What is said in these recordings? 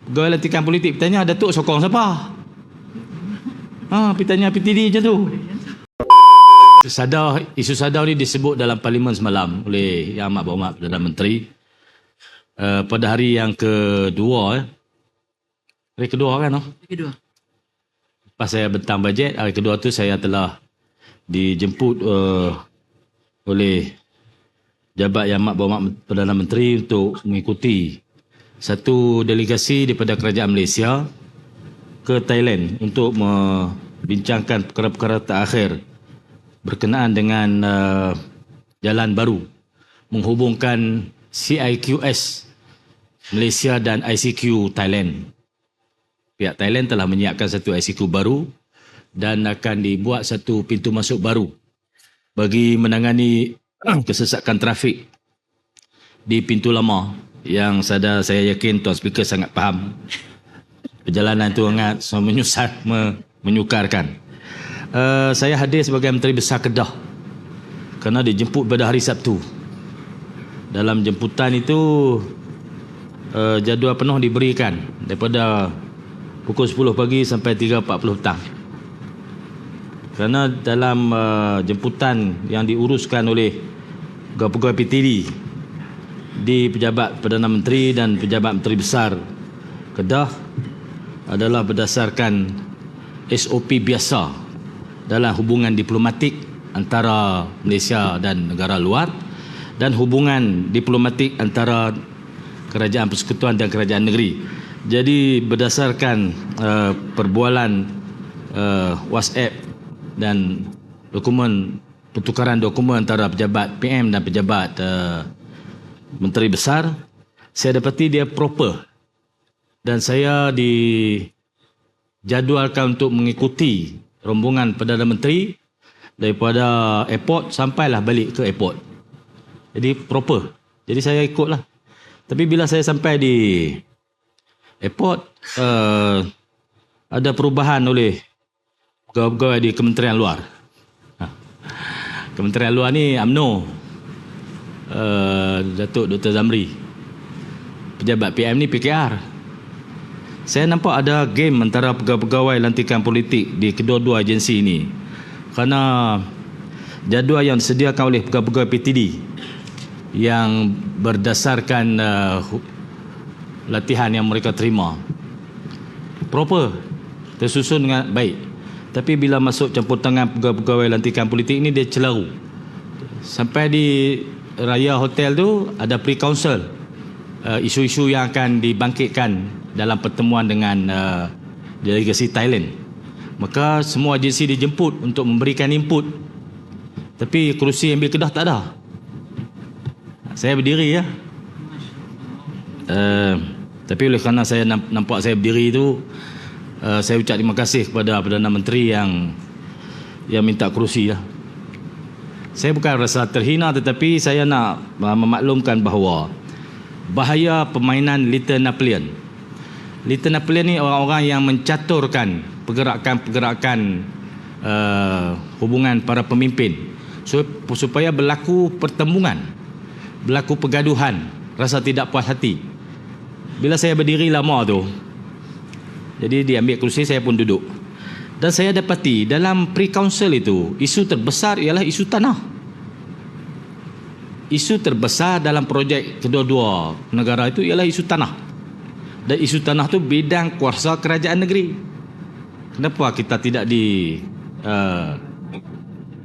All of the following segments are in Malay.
pegawai lantikan politik. Tanya Datuk sokong siapa? Tanya PTD macam tu. Isu sadar ni disebut dalam parlimen semalam oleh Yang Amat Berhormat Perdana Menteri. Pada hari yang kedua, hari kedua kan? Hari kedua. Lepas saya bentang bajet, hari kedua tu saya telah dijemput oleh Jabat Yang Amat Berhormat Perdana Menteri untuk mengikuti satu delegasi daripada Kerajaan Malaysia ke Thailand untuk membincangkan perkara-perkara terakhir berkenaan dengan jalan baru menghubungkan CIQS Malaysia dan ICQ Thailand. Pihak Thailand telah menyiapkan satu ICQ baru dan akan dibuat satu pintu masuk baru bagi menangani kesesakan trafik di pintu lama yang saya yakin Tuan Speaker sangat faham. Perjalanan itu sangat menyukarkan. Saya hadir sebagai Menteri Besar Kedah kerana dijemput pada hari Sabtu. Dalam jemputan itu jadual penuh diberikan daripada pukul 10 pagi sampai 3.40 petang. Kerana dalam jemputan yang diuruskan oleh pegawai PTD di Pejabat Perdana Menteri dan Pejabat Menteri Besar Kedah adalah berdasarkan SOP biasa dalam hubungan diplomatik antara Malaysia dan negara luar dan hubungan diplomatik antara Kerajaan Persekutuan dan Kerajaan Negeri. Jadi berdasarkan perbualan WhatsApp dan pertukaran dokumen antara pejabat PM dan pejabat Menteri Besar, saya dapati dia proper dan saya dijadualkan untuk mengikuti rombongan Perdana Menteri daripada airport sampailah balik ke airport. Jadi proper. Jadi saya ikutlah. Tapi bila saya sampai di airport, ada perubahan oleh pegawai-pegawai di Kementerian Luar. Kementerian Luar ni UMNO, Datuk Dr. Zamri. Pejabat PM ni PKR. Saya nampak ada game antara pegawai-pegawai lantikan politik di kedua-dua agensi ini. Kerana jadual yang disediakan oleh pegawai-pegawai PTD yang berdasarkan latihan yang mereka terima proper, tersusun dengan baik. Tapi bila masuk campur tangan pegawai-pegawai lantikan politik ini, dia celaru. Sampai di raya hotel tu ada pre-council, isu-isu yang akan dibangkitkan dalam pertemuan dengan delegasi Thailand. Maka semua agensi dijemput untuk memberikan input. Tapi kerusi ambil Kedah tak ada. Saya berdiri ya. Tapi oleh kerana saya nampak saya berdiri itu, saya ucap terima kasih kepada Perdana Menteri yang minta kerusi ya. Saya bukan rasa terhina, tetapi saya nak memaklumkan bahawa bahaya permainan Little Napoleon. Little Napoleon ni orang-orang yang mencaturkan pergerakan-pergerakan hubungan para pemimpin supaya berlaku pertembungan, berlaku pergaduhan, rasa tidak puas hati. Bila saya berdiri lama tu, jadi dia ambil kerusi, saya pun duduk. Dan saya dapati dalam pre-council itu, isu terbesar ialah isu tanah. Isu terbesar dalam projek kedua-dua negara itu ialah isu tanah. Dan isu tanah tu bidang kuasa kerajaan negeri. Kenapa kita tidak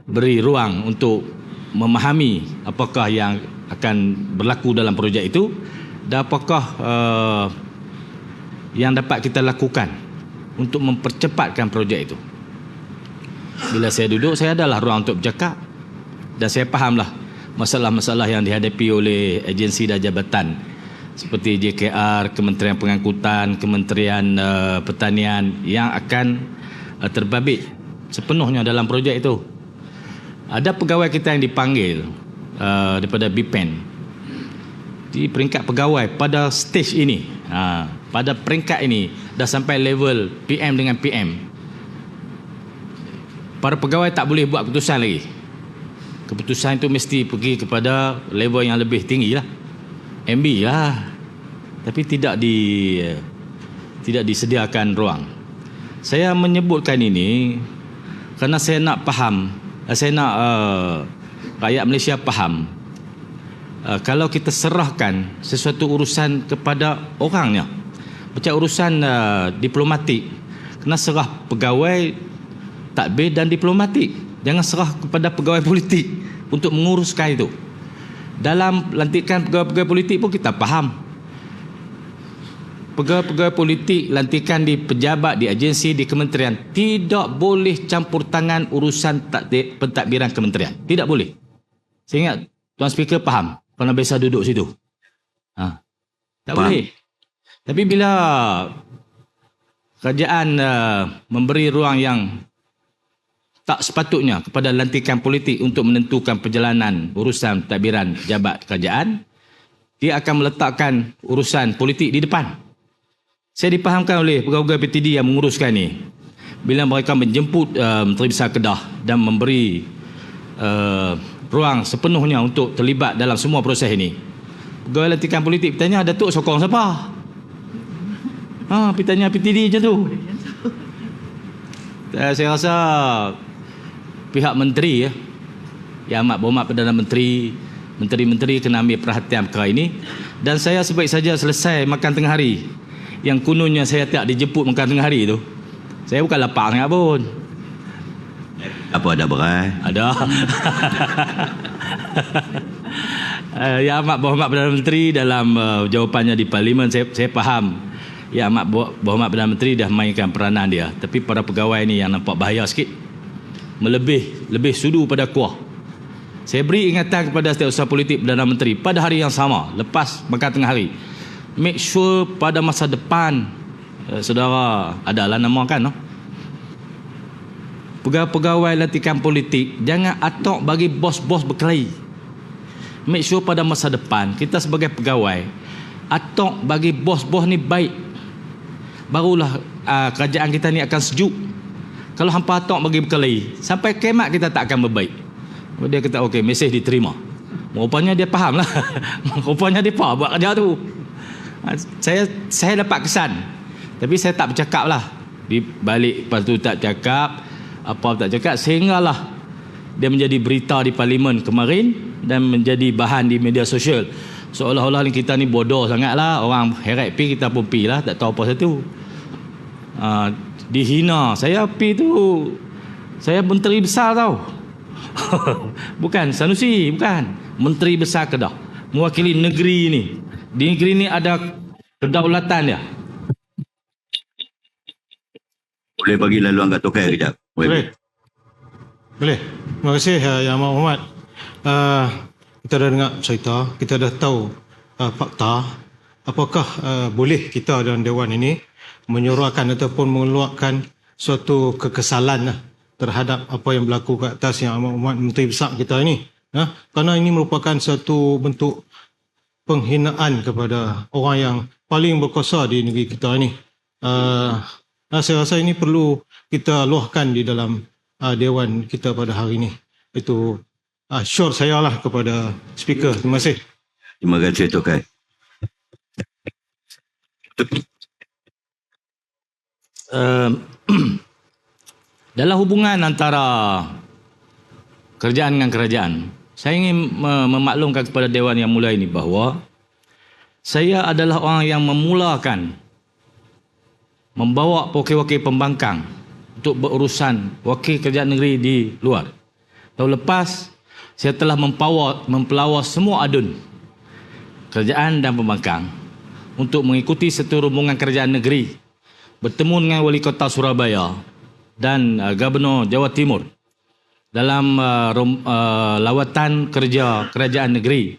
beri ruang untuk memahami apakah yang akan berlaku dalam projek itu dan apakah yang dapat kita lakukan untuk mempercepatkan projek itu. Bila saya duduk, saya adalah ruang untuk bercakap dan saya fahamlah masalah-masalah yang dihadapi oleh agensi dan jabatan seperti JKR, Kementerian Pengangkutan, Kementerian Pertanian yang akan terbabit sepenuhnya dalam projek itu. Ada pegawai kita yang dipanggil daripada BPEN di peringkat pegawai pada stage ini, pada peringkat ini dah sampai level PM dengan PM. Para pegawai tak boleh buat keputusan lagi. Keputusan itu mesti pergi kepada level yang lebih tinggi lah, MB lah. Tapi tidak tidak disediakan ruang. Saya menyebutkan ini kerana saya nak faham, saya nak rakyat Malaysia faham, kalau kita serahkan sesuatu urusan kepada orangnya, macam urusan diplomatik, kena serah pegawai tadbir dan diplomatik. Jangan serah kepada pegawai politik untuk menguruskan itu. Dalam lantikan pegawai-pegawai politik pun kita faham. Pegawai-pegawai politik lantikan di pejabat, di agensi, di kementerian tidak boleh campur tangan urusan pentadbiran kementerian. Tidak boleh. Saya ingat Tuan Speaker faham kerana biasa duduk situ. Tak faham. Boleh. Tapi bila kerajaan memberi ruang yang tak sepatutnya kepada lantikan politik untuk menentukan perjalanan urusan pentadbiran jabat kerajaan, dia akan meletakkan urusan politik di depan. Saya dipahamkan oleh pegawai PTD yang menguruskan ni, bila mereka menjemput Menteri Besar Kedah dan memberi ruang sepenuhnya untuk terlibat dalam semua proses ini, pegawai lantikan politik bertanya, Datuk sokong siapa? Tanya PTD macam tu. Saya rasa pihak menteri Yang Amat Berhormat Perdana Menteri, menteri-menteri kena ambil perhatian perkara ini. Dan saya sebaik saja selesai makan tengah hari, yang kononnya saya tak dijemput makan tengah hari tu, saya bukan lapar sangat pun. Apa ada berai? Ada. Yang Amat Berhormat Perdana Menteri dalam jawapannya di Parlimen, saya faham Yang Amat Berhormat Perdana Menteri dah mainkan peranan dia. Tapi para pegawai ni yang nampak bahaya sikit, lebih sudu pada kuah. Saya beri ingatan kepada Setiausaha Politik Perdana Menteri pada hari yang sama, lepas makan tengah hari, make sure pada masa depan, saudara adalah namakan, pegawai-pegawai lantikan politik jangan atok bagi bos-bos berkelahi. Make sure pada masa depan kita sebagai pegawai atok bagi bos-bos ni baik, barulah kerajaan kita ni akan sejuk. Kalau hampa atok bagi berkelahi, sampai kiamat kita tak akan berbaik. Dia kata okey, mesej diterima. Rupanya dia faham lah. Rupanya dia faham buat kerja tu. Saya dapat kesan, tapi saya tak bercakap lah. Di balik lepas tu tak cakap, apa tak cakap, sehinggalah dia menjadi berita di Parlimen kemarin dan menjadi bahan di media sosial. Seolah-olah kita ni bodoh sangat lah, orang heret pi kita pun pi lah, tak tahu apa satu. Dihina. Saya pi tu, saya menteri besar tau. Bukan Sanusi, bukan. Menteri Besar Kedah, mewakili negeri ni. Di negeri ni ada kedaulatan dia. Boleh bagi laluan kat Tokai kejap? Boleh. Terima kasih Yang Amat Berhormat. Kita dah dengar cerita, kita dah tahu fakta. Apakah boleh kita dalam Dewan ini menyuarakan ataupun mengeluarkan suatu kekesalan terhadap apa yang berlaku kat atas Yang Amat Berhormat Menteri Besar kita ini? Kerana ini merupakan satu bentuk penghinaan kepada orang yang paling berkuasa di negeri kita ini. Saya rasa ini perlu kita luahkan di dalam Dewan kita pada hari ini. Itu short saya lah kepada speaker. Terima kasih. Terima kasih Tokai. Dalam hubungan antara kerajaan dengan kerajaan, saya ingin memaklumkan kepada Dewan yang mulia ini bahawa saya adalah orang yang memulakan membawa wakil-wakil pembangkang untuk berurusan wakil kerajaan negeri di luar. Tahun lepas, saya telah mempelawar semua adun kerajaan dan pembangkang untuk mengikuti satu rombongan kerajaan negeri, bertemu dengan Wali Kota Surabaya dan Gubernur Jawa Timur dalam lawatan kerja kerajaan negeri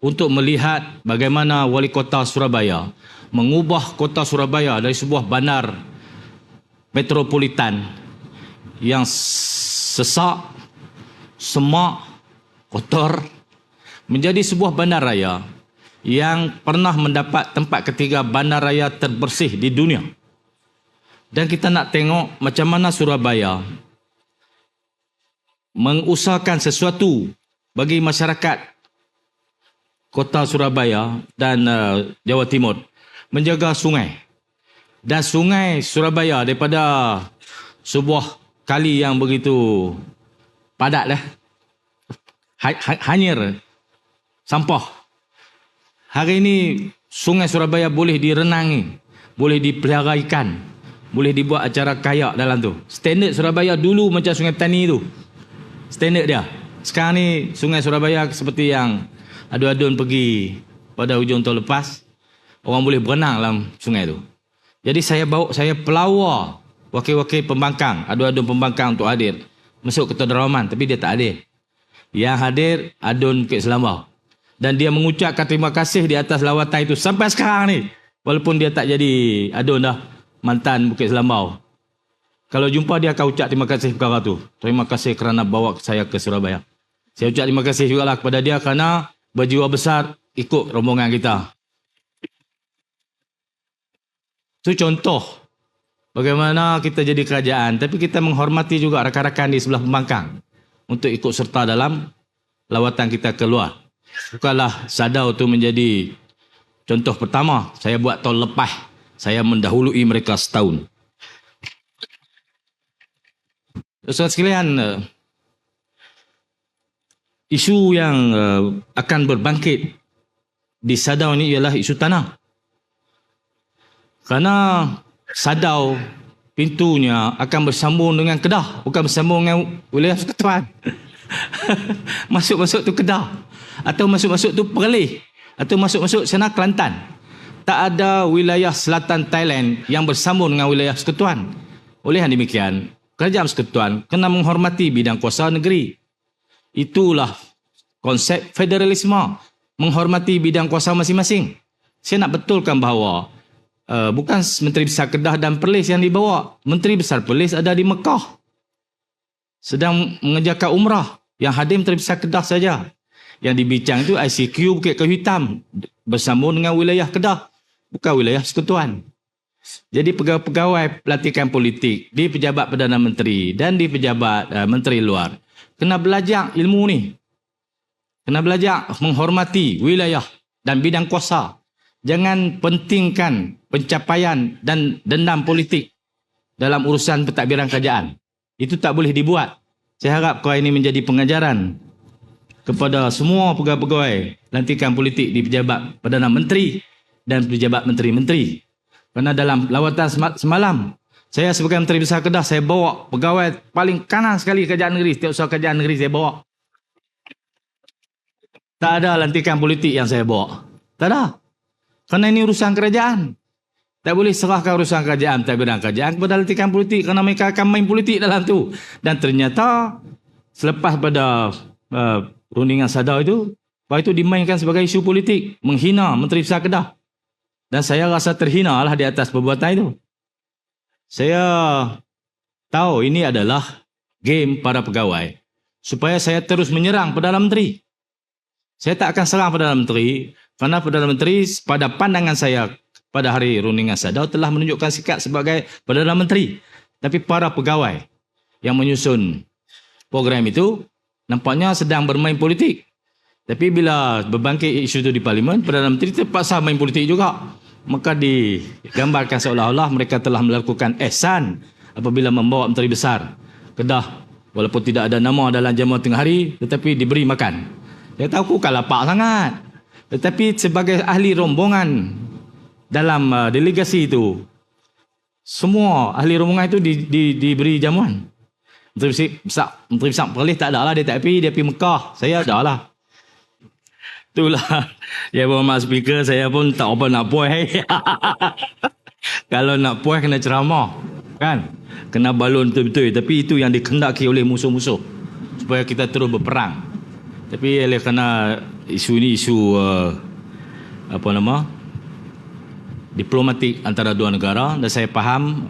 untuk melihat bagaimana Wali Kota Surabaya mengubah kota Surabaya dari sebuah bandar metropolitan yang sesak, semak, kotor menjadi sebuah bandaraya yang pernah mendapat tempat ketiga bandaraya terbersih di dunia. Dan kita nak tengok macam mana Surabaya mengusahakan sesuatu bagi masyarakat kota Surabaya dan Jawa Timur, menjaga sungai, Dan sungai Surabaya daripada sebuah kali yang begitu padat lah, hanyir sampah. Hari ini sungai Surabaya boleh direnangi, boleh dipelihara ikan, boleh dibuat acara kayak dalam tu. Standard Surabaya dulu macam Sungai Petani tu, standard dia. Sekarang ni sungai Surabaya seperti yang adu-adun pergi pada hujung tahun lepas, orang boleh berenang dalam sungai tu. Jadi saya pelawar wakil-wakil pembangkang, adu-adun pembangkang untuk hadir masuk ke Daraman, tapi dia tak hadir. Yang hadir adun Bukit Selambau. Dan dia mengucapkan terima kasih di atas lawatan itu sampai sekarang ni. Walaupun dia tak jadi adun dah, mantan Bukit Selambau. Kalau jumpa dia akan ucap terima kasih perkara tu. Terima kasih kerana bawa saya ke Surabaya. Saya ucap terima kasih juga lah kepada dia kerana berjiwa besar ikut rombongan kita. Itu contoh bagaimana kita jadi kerajaan, tapi kita menghormati juga rakan-rakan di sebelah pembangkang untuk ikut serta dalam lawatan kita keluar. Bukanlah Sadau tu menjadi contoh pertama. Saya buat tahun lepas. Saya mendahului mereka setahun. Saudara sekalian, isu yang akan berbangkit di Sadau ini ialah isu tanah. Kerana Sadau pintunya akan bersambung dengan Kedah, bukan bersambung dengan wilayah Persekutuan. Masuk-masuk tu Kedah, atau masuk-masuk tu Perlis, atau masuk-masuk sana Kelantan. Tak ada wilayah selatan Thailand yang bersambung dengan wilayah Persekutuan. Oleh yang demikian, kerajaan Persekutuan kena menghormati bidang kuasa negeri. Itulah konsep federalisme, menghormati bidang kuasa masing-masing. Saya nak betulkan bahawa bukan Menteri Besar Kedah dan Perlis yang dibawa. Menteri Besar Perlis ada di Mekah, sedang mengerjakan umrah. Yang hadir Menteri Besar Kedah saja. Yang dibincang itu ICQ Bukit Kayu Hitam bersambung dengan wilayah Kedah, bukan wilayah Persekutuan. Jadi pegawai pelatihan politik di pejabat Perdana Menteri dan di pejabat Menteri Luar kena belajar ilmu ni. Kena belajar menghormati wilayah dan bidang kuasa. Jangan pentingkan pencapaian dan dendam politik dalam urusan pentadbiran kerajaan. Itu tak boleh dibuat. Saya harap perkara ini menjadi pengajaran kepada semua pegawai-pegawai lantikan politik di pejabat Perdana Menteri dan pejabat menteri-menteri. Kerana dalam lawatan semalam, saya sebagai Menteri Besar Kedah, saya bawa pegawai paling kanan sekali kerajaan negeri. Setiap usaha kerajaan negeri saya bawa. Tak ada lantikan politik yang saya bawa. Tak ada. Kerana ini urusan kerajaan. Tak boleh serahkan urusan kerajaan, pentadbiran kerajaan kepada lantikan politik kerana mereka akan main politik dalam tu. Dan ternyata selepas pada rundingan Sadau itu, lepas itu dimainkan sebagai isu politik, menghina Menteri Besar Kedah. Dan saya rasa terhina lah di atas perbuatan itu. Saya tahu ini adalah game para pegawai supaya saya terus menyerang Perdana Menteri. Saya tak akan serang Perdana Menteri kerana Perdana Menteri pada pandangan saya pada hari rundingan Sadau telah menunjukkan sikap sebagai Perdana Menteri. Tapi para pegawai yang menyusun program itu nampaknya sedang bermain politik. Tapi bila berbangkit isu itu di Parlimen, Perdana Menteri terpaksa main politik juga. Maka digambarkan seolah-olah mereka telah melakukan ihsan apabila membawa Menteri Besar Kedah. Walaupun tidak ada nama dalam jamuan tengah hari, tetapi diberi makan. Saya tahu bukan lapak sangat. Tetapi sebagai ahli rombongan dalam delegasi itu, semua ahli rombongan itu diberi jamuan. Menteri Besar Perlis tak ada lah, dia tak pergi, dia pergi Mekah. Saya ada lah. Itulah. Ya, Pak Speaker, saya pun tak apa nak puas. Kalau nak puas kena ceramah. Kan? Kena balon betul-betul. Tapi itu yang dikendaki oleh musuh-musuh. Supaya kita terus berperang. Tapi oleh kerana isu ini isu diplomatik antara dua negara, dan saya faham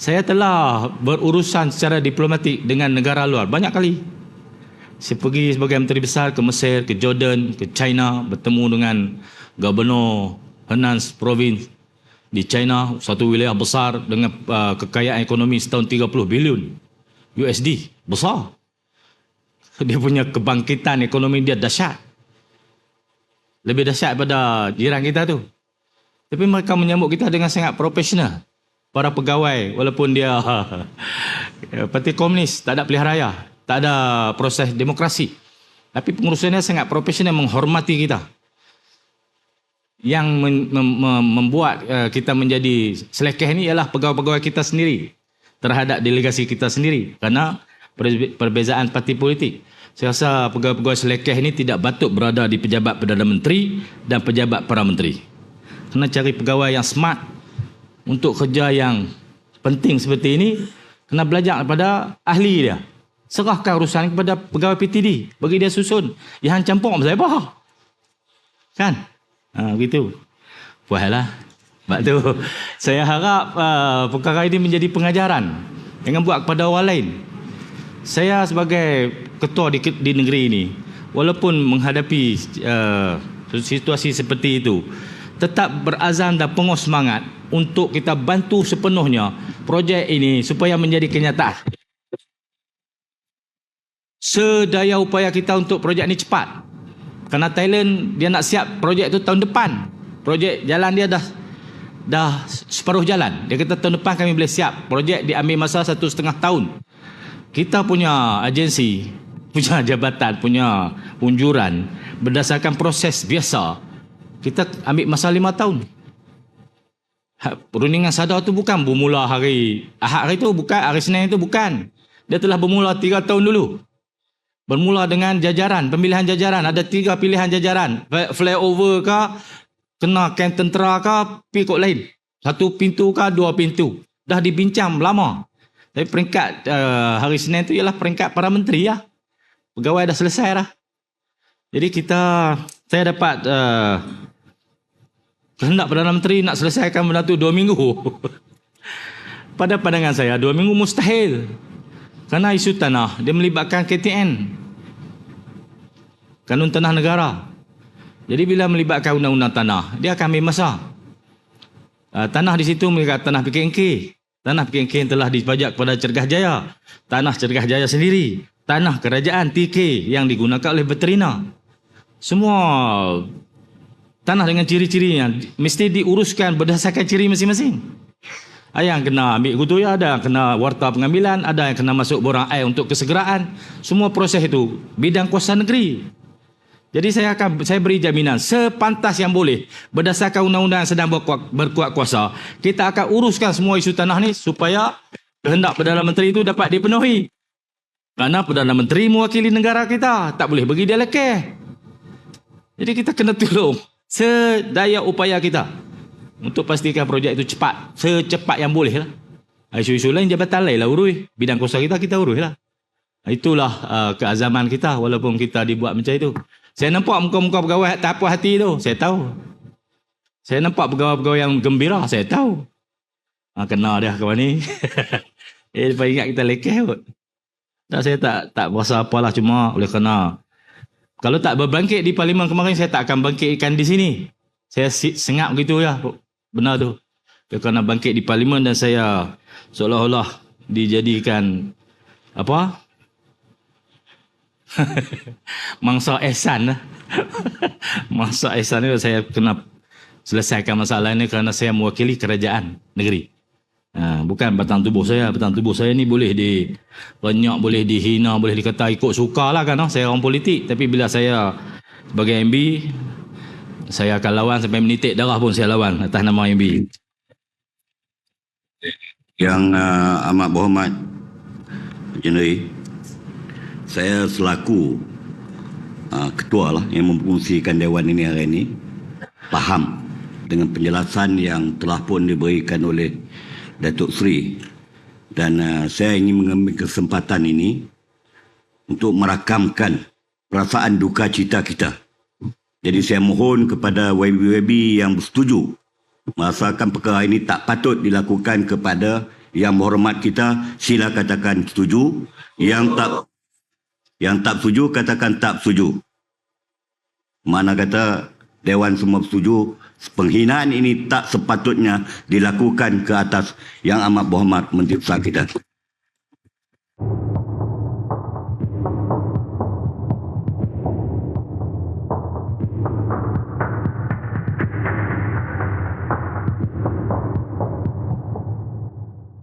saya telah berurusan secara diplomatik dengan negara luar banyak kali. Saya pergi sebagai Menteri Besar ke Mesir, ke Jordan, ke China, bertemu dengan Gubernur Henan Province di China, satu wilayah besar dengan kekayaan ekonomi setahun 30 bilion USD. Besar. Dia punya kebangkitan ekonomi dia dahsyat. Lebih dahsyat pada jiran kita tu. Tapi mereka menyambut kita dengan sangat profesional. Para pegawai, walaupun dia Parti Komunis, tak ada pilihan raya, tak ada proses demokrasi. Tapi pengurusannya sangat profesional, menghormati kita. Yang membuat kita menjadi selekeh ini ialah pegawai-pegawai kita sendiri terhadap delegasi kita sendiri. Kerana perbezaan parti politik. Saya rasa pegawai-pegawai selekeh ini tidak patut berada di pejabat Perdana Menteri dan pejabat Para Menteri. Kena cari pegawai yang smart untuk kerja yang penting seperti ini. Kena belajar daripada ahli dia. Serahkan urusan kepada pegawai PTD. Bagi dia susun. Yang campur saya apa? Kan? Begitu. Puaslah. Sebab tu saya harap perkara ini menjadi pengajaran. Jangan buat kepada orang lain. Saya sebagai ketua di negeri ini, walaupun menghadapi situasi seperti itu, tetap berazam dan penuh semangat untuk kita bantu sepenuhnya projek ini supaya menjadi kenyataan. Sedaya upaya kita untuk projek ini cepat. Kerana Thailand dia nak siap projek itu tahun depan. Projek jalan dia dah separuh jalan. Dia kata tahun depan kami boleh siap. Projek diambil masa 1,5 tahun. Kita punya agensi, punya jabatan, punya unjuran berdasarkan proses biasa. Kita ambil masa 5 tahun. Perundingan sadar tu bukan bermula hari Ahad hari tu, bukan hari Senin tu, bukan. Dia telah bermula 3 tahun dulu. Bermula dengan jajaran, pemilihan jajaran. Ada 3 pilihan jajaran. Flyover ke, kena kem tentera ke, pergi kod lain. 1 pintu ke, 2 pintu. Dah dibincang lama. Tapi peringkat hari Senin tu ialah peringkat para menteri lah. Pegawai dah selesai dah. Jadi saya dapat kehendak Perdana Menteri nak selesaikan benda tu 2 minggu. Pada pandangan saya 2 minggu mustahil. Kerana isu tanah dia melibatkan KTN, Kanun Tanah Negara. Jadi bila melibatkan undang-undang tanah, dia akan ambil masa. Tanah di situ melibatkan tanah PKNK. Tanah PKNK yang telah dipajak kepada Cergah Jaya. Tanah Cergah Jaya sendiri. Tanah kerajaan TK yang digunakan oleh veterina. Semua tanah dengan ciri-cirinya mesti diuruskan berdasarkan ciri masing-masing. Ada yang kena ambil kutu, ada yang kena warta pengambilan, ada yang kena masuk borang air untuk kesegeraan. Semua proses itu bidang kuasa negeri. Jadi saya beri jaminan sepantas yang boleh berdasarkan undang-undang yang sedang berkuat kuasa, kita akan uruskan semua isu tanah ni supaya kehendak Perdana Menteri itu dapat dipenuhi. Kerana Perdana Menteri mewakili negara kita, tak boleh bagi dia lekeh. Jadi kita kena tolong sedaya upaya kita untuk pastikan projek itu cepat, secepat yang boleh lah. Isu-isu lain jabatan lain lah urus. Bidang kuasa kita urus lah. Itulah keazaman kita walaupun kita dibuat macam itu. Saya nampak muka-muka pegawai tak puas hati tu, saya tahu. Saya nampak pegawai-pegawai yang gembira, saya tahu. Kena dah kawan ni. Lepas ingat kita lekeh kot. Saya tak berasa apalah, cuma oleh kerana kalau tak berbangkit di Parlimen kemarin, saya tak akan bangkitkan di sini. Saya sengap begitu ya. Benar tu. Kerana bangkit di Parlimen dan saya seolah-olah dijadikan apa? Mangsa ihsan lah. Mangsa ihsan ni saya kena selesaikan masalah ini kerana saya mewakili kerajaan negeri. Bukan batang tubuh saya. Batang tubuh saya ni boleh direnyak, boleh dihina, boleh dikata ikut suka lah kan. Saya orang politik. Tapi bila saya sebagai MB, saya akan lawan sampai menitik darah pun saya lawan atas nama MB. Yang amat berhormat Jenerali, saya selaku ketua lah yang memfungsikan Dewan ini hari ini, faham dengan penjelasan yang telah pun diberikan oleh Datuk Seri, dan saya ingin mengambil kesempatan ini untuk merakamkan perasaan duka cita kita. Jadi saya mohon kepada YB yang bersetuju merasakan perkara ini tak patut dilakukan kepada yang berhormat kita, sila katakan setuju. Yang tak setuju katakan tak setuju. Mana kata Dewan semua setuju, penghinaan ini tak sepatutnya dilakukan ke atas yang amat berhormat Menteri Besar kita.